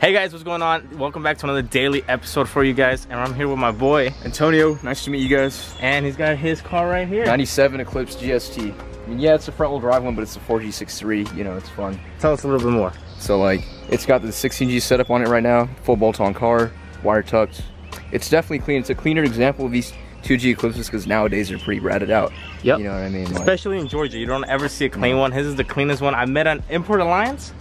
Hey guys, what's going on? Welcome back to another daily episode for you guys, and I'm here with my boy Antonio. Nice to meet you guys. And he's got his car right here. 97 Eclipse GST. I mean, yeah, it's a front wheel drive one, but it's a 4G63. You know, it's fun. Tell us a little bit more. So like, it's got the 16G setup on it right now, full bolt-on car, wire tucked. It's definitely clean. It's a cleaner example of these 2G Eclipses because nowadays they're pretty ratted out. Yep. You know what I mean? Especially in Georgia, you don't ever see a clean one. His is the cleanest one. I met on Import Alliance.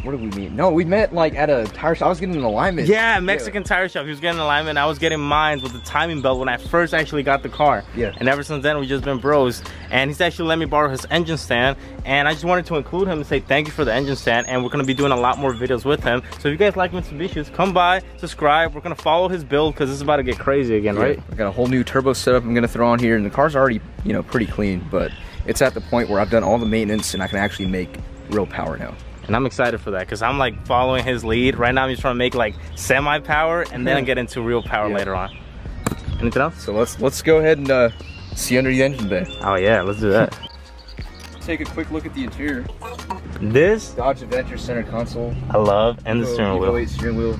What did we meet? No, we met like at a tire shop. I was getting an alignment. Yeah, Mexican tire shop. He was getting an alignment. I was getting mine with the timing belt when I first actually got the car. Yeah. And ever since then, we've just been bros. And he's actually let me borrow his engine stand. And I just wanted to include him and say thank you for the engine stand. And we're going to be doing a lot more videos with him. So if you guys like Mitsubishis, come by, subscribe. We're going to follow his build because this is about to get crazy again, right? I got a whole new turbo setup I'm going to throw on here. And the car's already, you know, pretty clean. But it's at the point where I've done all the maintenance and I can actually make real power now. And I'm excited for that because I'm like following his lead. Right now I'm just trying to make like semi-power and then get into real power later on. Anything else? So let's go ahead and see under the engine bay. Oh yeah, let's do that. Take a quick look at the interior. This Dodge Adventure center console. I love, and the steering wheel. Weight steering wheel.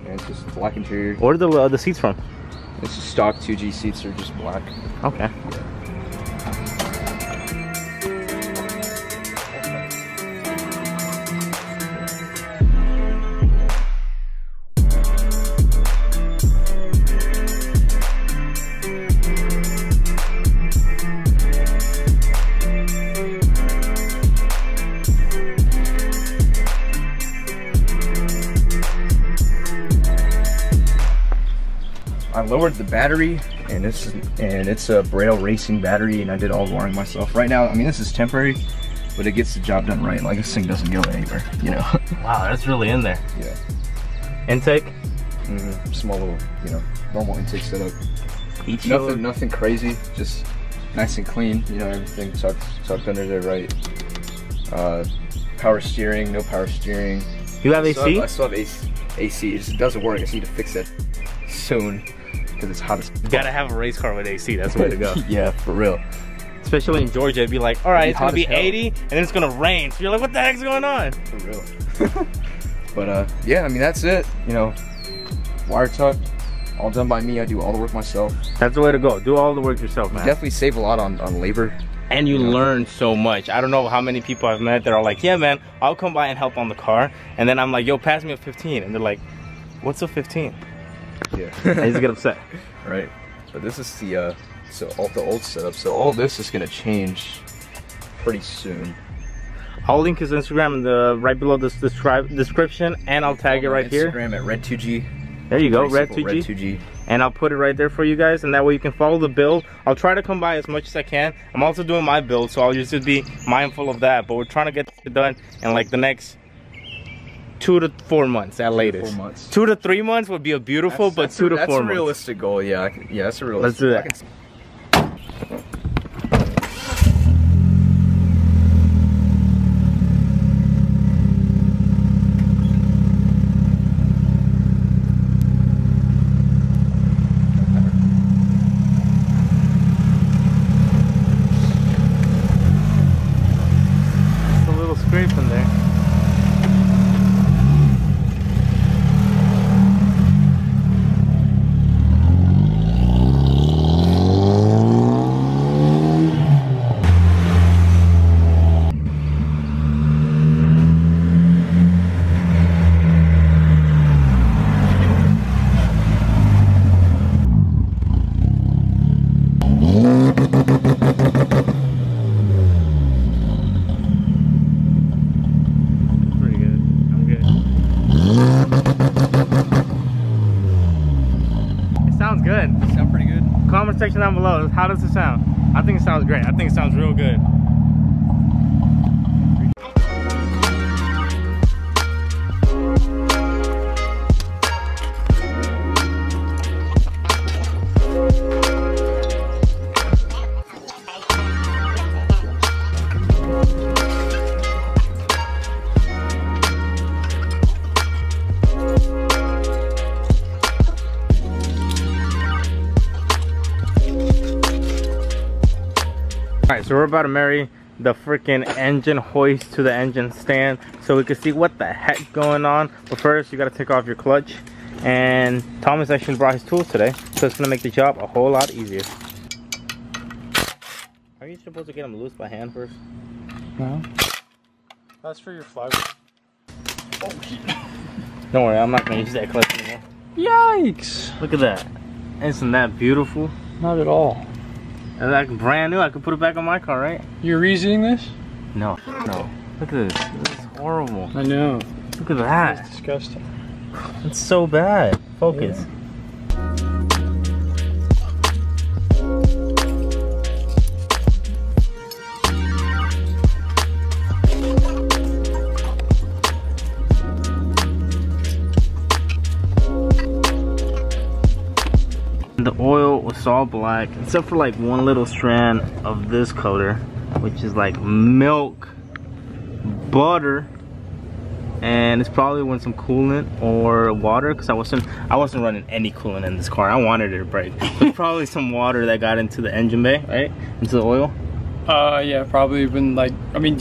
And it's just black interior. Where are the seats from? It's just stock 2G seats are just black. Okay. Yeah. I lowered the battery, and it's a Braille racing battery, and I did all the wiring myself. Right now, I mean, this is temporary, but it gets the job done right. Like, this thing doesn't go anywhere, you know. Wow, that's really in there. Yeah. Intake? Small little, you know, normal intake setup. Nothing crazy, just nice and clean. You know, everything tucked under there right. Power steering, no power steering. You have AC? I still have AC. It just doesn't work. I just need to fix it soon. Because it's hot as fuck. You gotta have a race car with AC, that's the way to go. Yeah, for real. Especially in Georgia, it'd be like, alright, it's gonna be 80 and then it's gonna rain. So you're like, what the heck's going on? For real. But yeah, I mean, that's it. You know, wire tuck, all done by me. I do all the work myself. That's the way to go. Do all the work yourself, man. Definitely save a lot on labor. And you learn so much. I don't know how many people I've met that are like, yeah, man, I'll come by and help on the car. And then I'm like, yo, pass me a 15. And they're like, what's a 15? Yeah. I just get upset. Right. But this is the old setup. So all this is gonna change pretty soon. I'll link his Instagram in the right below this description, and I'll tag it right here. Instagram at Red2G. There you go, Red2G. And I'll put it right there for you guys, and that way you can follow the build. I'll try to come by as much as I can. I'm also doing my build, so I'll just be mindful of that. But we're trying to get it done in like the next 2 to 4 months at latest. 4 months. 2 to 3 months would be a beautiful, but 2 to 4 months. That's a realistic goal. Yeah, yeah, that's a realistic. Let's do that. It's a little scrape in there. Sounds good. Sound pretty good. Comment section down below. How does it sound? I think it sounds great. I think it sounds real good. All right, so we're about to marry the freaking engine hoist to the engine stand so we can see what the heck's going on. But first, you gotta take off your clutch. And Thomas actually brought his tools today, so it's gonna make the job a whole lot easier. Are you supposed to get them loose by hand first? No. That's for your flywheel. Oh, don't worry, I'm not gonna use that clutch anymore. Yikes! Look at that. Isn't that beautiful? Not at all. And like brand new, I could put it back on my car, right? You're reusing this? No, no. Look at this. This is horrible. I know. Look at that. It's disgusting. It's so bad. Focus. Yeah. The oil was all black except for like one little strand of this color, which is like milk butter, and it's probably with some coolant or water, because I wasn't running any coolant in this car. I wanted it to break. There's probably some water that got into the engine bay, right? Into the oil. Yeah, probably been like, I mean,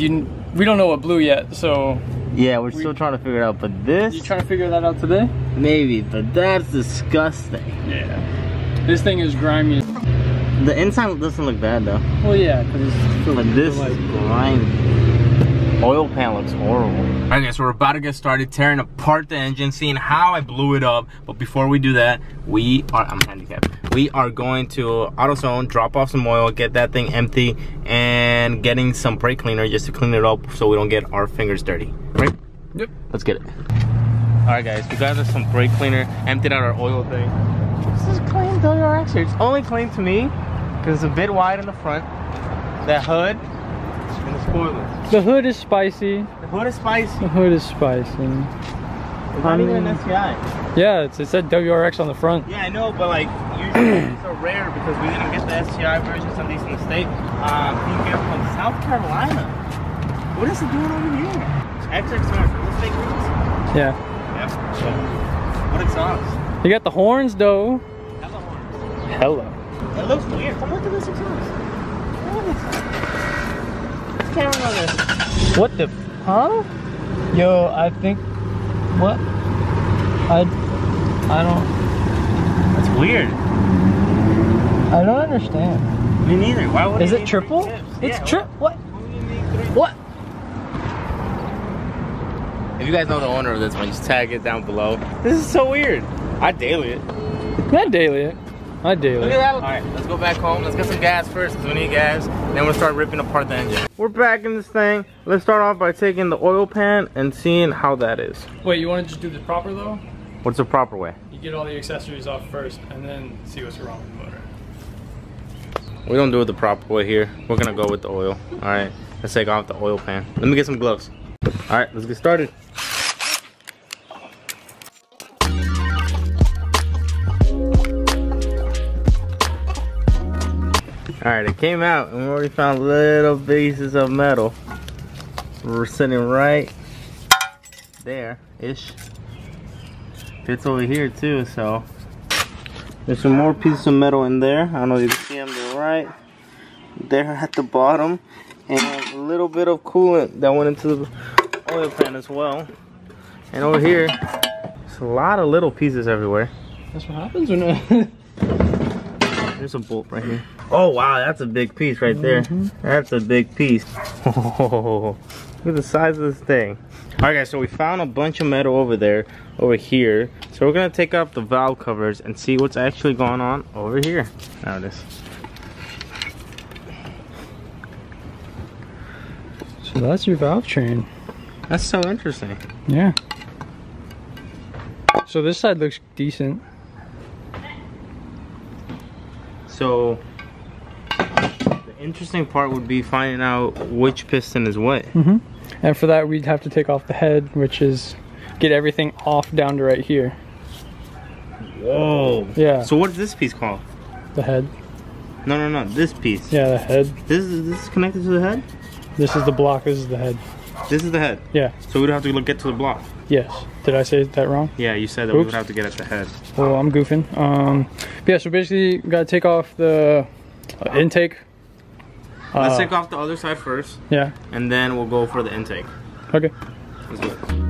we don't know what blew yet, so yeah, we're still trying to figure it out. But this, you trying to figure that out today? Maybe, but that's disgusting. Yeah. This thing is grimy. The inside doesn't look bad though. Well, yeah, because it's but this is grimy. Oil pan looks horrible. Alright guys, so we're about to get started tearing apart the engine, seeing how I blew it up. But before we do that, I'm handicapped. We are going to AutoZone, drop off some oil, get that thing empty, and getting some brake cleaner just to clean it up so we don't get our fingers dirty. Right? Yep. Let's get it. Alright guys, we got us some brake cleaner, emptied out our oil thing. This is clean WRX here. It's only clean to me because it's a bit wide in the front. That hood and the spoilers. The hood is spicy. The hood is spicy. The hood is spicy. It's not even an SCI. Yeah, it said WRX on the front. Yeah, I know, but like usually it's so rare because we didn't get the SCI versions, at least in the state. You get from South Carolina. What is it doing over here? XX1. Let's take this. Yeah. Yep. So, what exhaust? You got the horns though. Hella horns. Hella. It looks weird. Come look at this exhaust. What is that? Let's camera on this. What the? Huh? Yo, I think. What? I don't. That's weird. I don't understand. Me neither. Why would Is it triple? It's what? What? If you guys know the owner of this one, just tag it down below. This is so weird. I daily it. I daily it. I daily Look it. at that. Alright, let's go back home. Let's get some gas first because we need gas. Then we'll start ripping apart the engine. We're back in this thing. Let's start off by taking the oil pan and seeing how that is. Wait, you want to just do this proper though? What's the proper way? You get all the accessories off first and then see what's wrong with the motor. We don't do it the proper way here. We're gonna go with the oil. Alright, let's take off the oil pan. Let me get some gloves. Alright, let's get started. Alright, it came out and we already found little pieces of metal. We're sitting right there-ish. Fits over here too, so there's some more pieces of metal in there. I don't know if you can see them, they're right there at the bottom. And a little bit of coolant that went into the oil pan as well. And over here, there's a lot of little pieces everywhere. That's what happens when it There's a bolt right here. Oh wow, that's a big piece right there. That's a big piece. Oh, look at the size of this thing. Alright guys, so we found a bunch of metal over here. So we're gonna take off the valve covers and see what's actually going on over here. Now this. So that's your valve train. That's so interesting. Yeah. So this side looks decent. So the interesting part would be finding out which piston is what. And for that we'd have to take off the head, which is get everything off down to right here. Whoa. Yeah. So what is this piece called? The head. No, this piece. Yeah, the head. This is connected to the head? This is the block, this is the head. This is the head? Yeah. So we'd have to get to the block? Yes. Did I say that wrong? Yeah, you said that we would have to get at the head. Well, I'm goofing. Yeah, so basically, gotta take off the intake Let's take off the other side first. Yeah. And then we'll go for the intake. Okay. Let's do it.